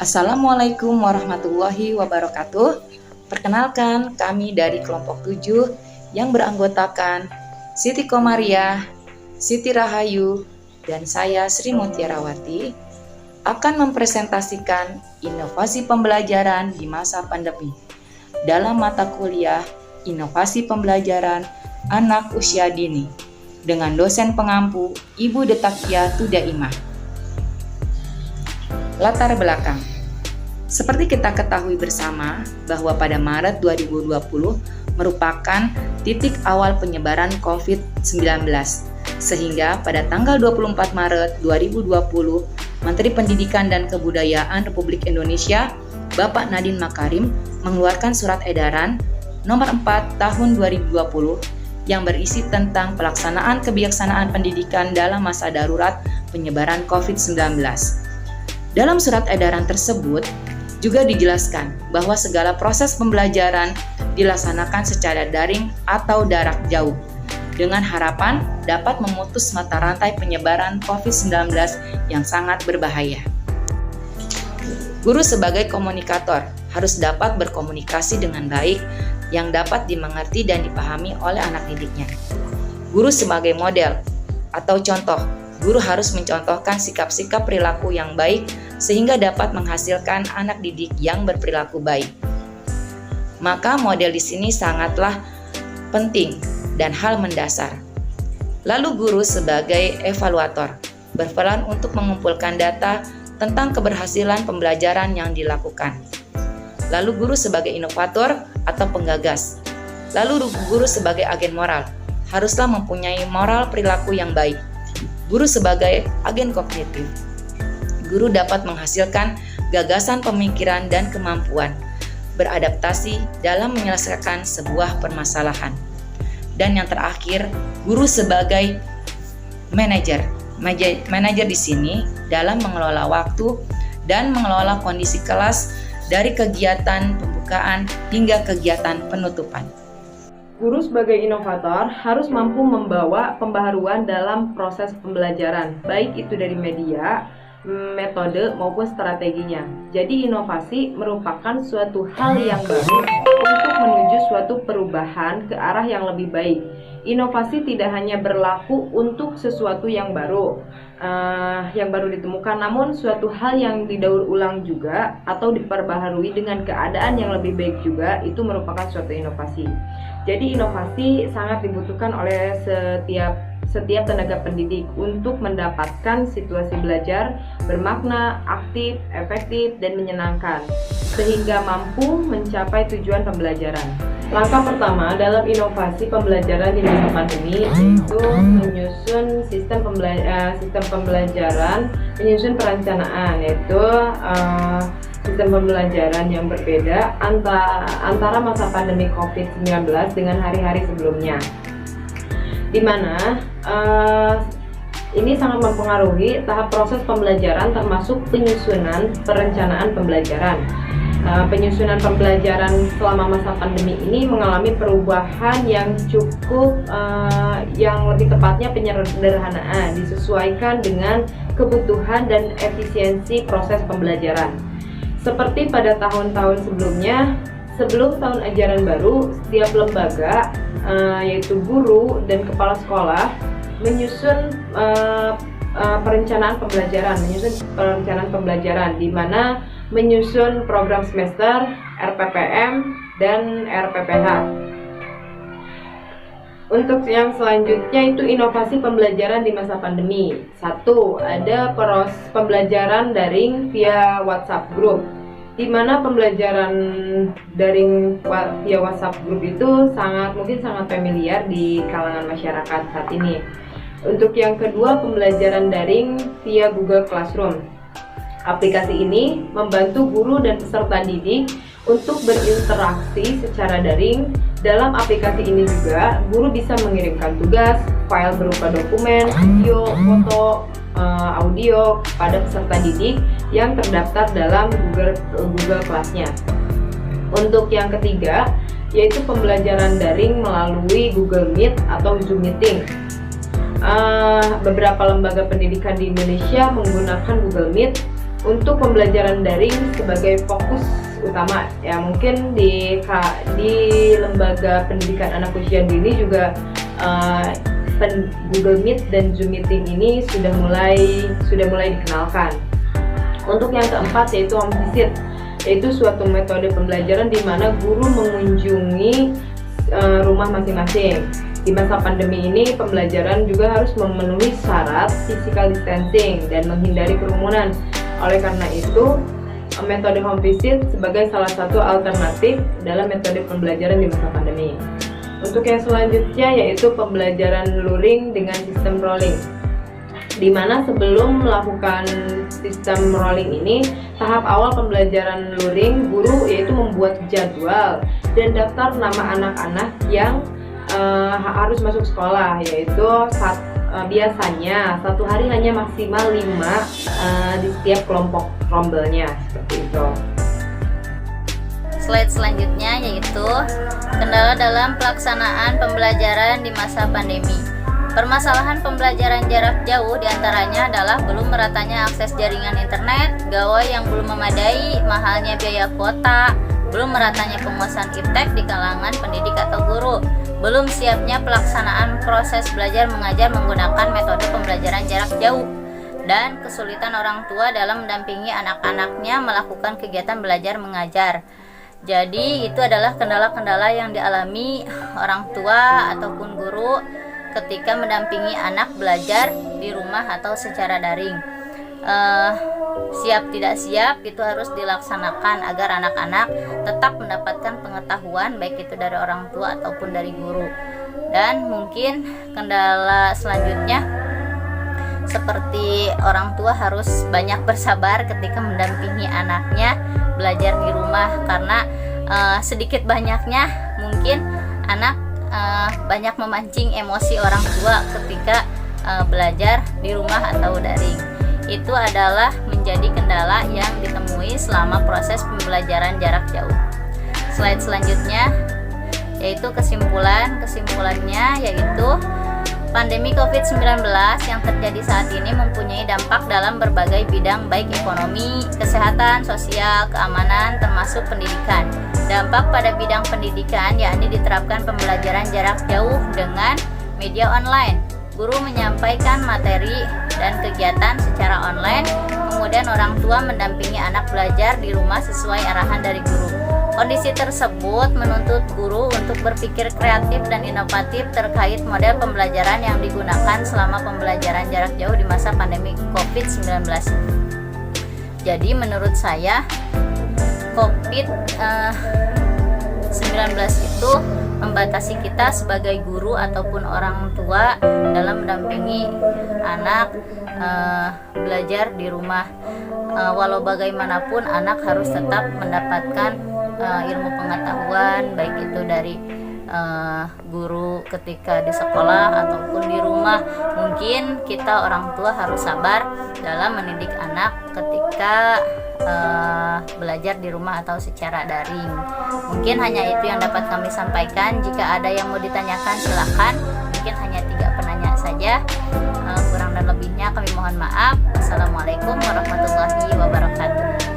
Assalamualaikum warahmatullahi wabarakatuh. Perkenalkan, kami dari kelompok 7 yang beranggotakan Siti Komariah, Siti Rahayu, dan saya Sri Mutiarawati akan mempresentasikan inovasi pembelajaran di masa pandemi dalam mata kuliah Inovasi Pembelajaran Anak Usia Dini dengan dosen pengampu Ibu Detakia Tudaimah. Latar belakang. Seperti kita ketahui bersama bahwa pada Maret 2020 merupakan titik awal penyebaran COVID-19, sehingga pada tanggal 24 Maret 2020, Menteri Pendidikan dan Kebudayaan Republik Indonesia, Bapak Nadiem Makarim, mengeluarkan surat edaran nomor 4 tahun 2020 yang berisi tentang pelaksanaan kebijaksanaan pendidikan dalam masa darurat penyebaran COVID-19. Dalam surat edaran tersebut juga dijelaskan bahwa segala proses pembelajaran dilaksanakan secara daring atau jarak jauh dengan harapan dapat memutus mata rantai penyebaran COVID-19 yang sangat berbahaya. Guru sebagai komunikator harus dapat berkomunikasi dengan baik yang dapat dimengerti dan dipahami oleh anak didiknya. Guru sebagai model atau contoh, guru harus mencontohkan sikap-sikap perilaku yang baik sehingga dapat menghasilkan anak didik yang berperilaku baik. Maka model di sini sangatlah penting dan hal mendasar. Lalu guru sebagai evaluator berperan untuk mengumpulkan data tentang keberhasilan pembelajaran yang dilakukan. Lalu guru sebagai inovator atau penggagas. Lalu guru sebagai agen moral, haruslah mempunyai moral perilaku yang baik. Guru sebagai agen kognitif. Guru dapat menghasilkan gagasan pemikiran dan kemampuan beradaptasi dalam menyelesaikan sebuah permasalahan. Dan yang terakhir, guru sebagai manajer. Manajer di sini dalam mengelola waktu dan mengelola kondisi kelas dari kegiatan pembukaan hingga kegiatan penutupan. Guru sebagai inovator harus mampu membawa pembaharuan dalam proses pembelajaran, baik itu dari media, metode maupun strateginya. Jadi inovasi merupakan suatu hal yang baru untuk menuju suatu perubahan ke arah yang lebih baik. Inovasi tidak hanya berlaku untuk sesuatu yang baru ditemukan, namun suatu hal yang didaur ulang juga atau diperbaharui dengan keadaan yang lebih baik juga, itu merupakan suatu inovasi. Jadi inovasi sangat dibutuhkan oleh setiap tenaga pendidik untuk mendapatkan situasi belajar bermakna, aktif, efektif, dan menyenangkan, sehingga mampu mencapai tujuan pembelajaran. Langkah pertama dalam inovasi pembelajaran di masa pandemi yaitu menyusun sistem pembelajaran, menyusun perencanaan, yaitu sistem pembelajaran yang berbeda antara masa pandemi COVID-19 dengan hari-hari sebelumnya, di mana ini sangat mempengaruhi tahap proses pembelajaran termasuk penyusunan perencanaan pembelajaran. Penyusunan pembelajaran selama masa pandemi ini mengalami perubahan yang cukup, yang lebih tepatnya penyederhanaan, disesuaikan dengan kebutuhan dan efisiensi proses pembelajaran. Seperti pada tahun-tahun sebelumnya, sebelum tahun ajaran baru, setiap lembaga, yaitu guru dan kepala sekolah, menyusun perencanaan pembelajaran, di mana menyusun program semester, RPPM, dan RPPH. Untuk yang selanjutnya itu inovasi pembelajaran di masa pandemi. 1. Ada pembelajaran daring via WhatsApp group, di mana pembelajaran daring via WhatsApp group itu mungkin sangat familiar di kalangan masyarakat saat ini. Untuk yang kedua, pembelajaran daring via Google Classroom. Aplikasi ini membantu guru dan peserta didik untuk berinteraksi secara daring. Dalam aplikasi ini juga, guru bisa mengirimkan tugas, file berupa dokumen, video, foto, audio pada peserta didik yang terdaftar dalam Google Class-nya. Untuk yang ketiga, yaitu pembelajaran daring melalui Google Meet atau Zoom Meeting. Beberapa lembaga pendidikan di Indonesia menggunakan Google Meet untuk pembelajaran daring sebagai fokus utama. Ya mungkin di lembaga pendidikan anak usia dini juga Google Meet dan Zoom Meeting ini sudah mulai dikenalkan. Untuk yang keempat yaitu home visit, yaitu suatu metode pembelajaran di mana guru mengunjungi rumah masing-masing. Di masa pandemi ini pembelajaran juga harus memenuhi syarat physical distancing dan menghindari kerumunan. Oleh karena itu, metode home visit sebagai salah satu alternatif dalam metode pembelajaran di masa pandemi. Untuk yang selanjutnya yaitu pembelajaran luring dengan sistem rolling, di mana sebelum melakukan sistem rolling ini, tahap awal pembelajaran luring, guru yaitu membuat jadwal dan daftar nama anak-anak yang harus masuk sekolah, yaitu biasanya satu hari hanya maksimal 5 di setiap kelompok rombelnya, seperti itu. Slide selanjutnya yaitu kendala dalam pelaksanaan pembelajaran di masa pandemi. Permasalahan pembelajaran jarak jauh diantaranya adalah belum meratanya akses jaringan internet, gawai yang belum memadai, mahalnya biaya kuota, belum meratanya penguasaan iptek di kalangan pendidik atau guru, belum siapnya pelaksanaan proses belajar mengajar menggunakan metode pembelajaran jarak jauh, dan kesulitan orang tua dalam mendampingi anak-anaknya melakukan kegiatan belajar mengajar. Jadi itu adalah kendala-kendala yang dialami orang tua ataupun guru ketika mendampingi anak belajar di rumah atau secara daring. Siap tidak siap itu harus dilaksanakan agar anak-anak tetap mendapatkan pengetahuan baik itu dari orang tua ataupun dari guru. Dan mungkin kendala selanjutnya seperti orang tua harus banyak bersabar ketika mendampingi anaknya belajar di rumah, karena sedikit banyaknya mungkin anak banyak memancing emosi orang tua ketika belajar di rumah atau daring. Itu adalah menjadi kendala yang ditemui selama proses pembelajaran jarak jauh. Slide selanjutnya yaitu kesimpulannya yaitu pandemi COVID-19 yang terjadi saat ini mempunyai dampak dalam berbagai bidang baik ekonomi, kesehatan, sosial, keamanan, termasuk pendidikan. Dampak pada bidang pendidikan yakni diterapkan pembelajaran jarak jauh dengan media online. Guru menyampaikan materi dan kegiatan secara online, kemudian orang tua mendampingi anak belajar di rumah sesuai arahan dari guru. Kondisi tersebut menuntut guru untuk berpikir kreatif dan inovatif terkait model pembelajaran yang digunakan selama pembelajaran jarak jauh di masa pandemi COVID-19. Jadi menurut saya COVID-19 itu membatasi kita sebagai guru ataupun orang tua dalam mendampingi anak belajar di rumah. Walau bagaimanapun anak harus tetap mendapatkan ilmu pengetahuan baik itu dari guru ketika di sekolah ataupun di rumah. Mungkin kita orang tua harus sabar dalam mendidik anak ketika belajar di rumah atau secara daring. Mungkin hanya itu yang dapat kami sampaikan. Jika ada yang mau ditanyakan silakan. Mungkin hanya 3 penanya saja. Kurang dan lebihnya kami mohon maaf. Assalamualaikum warahmatullahi wabarakatuh.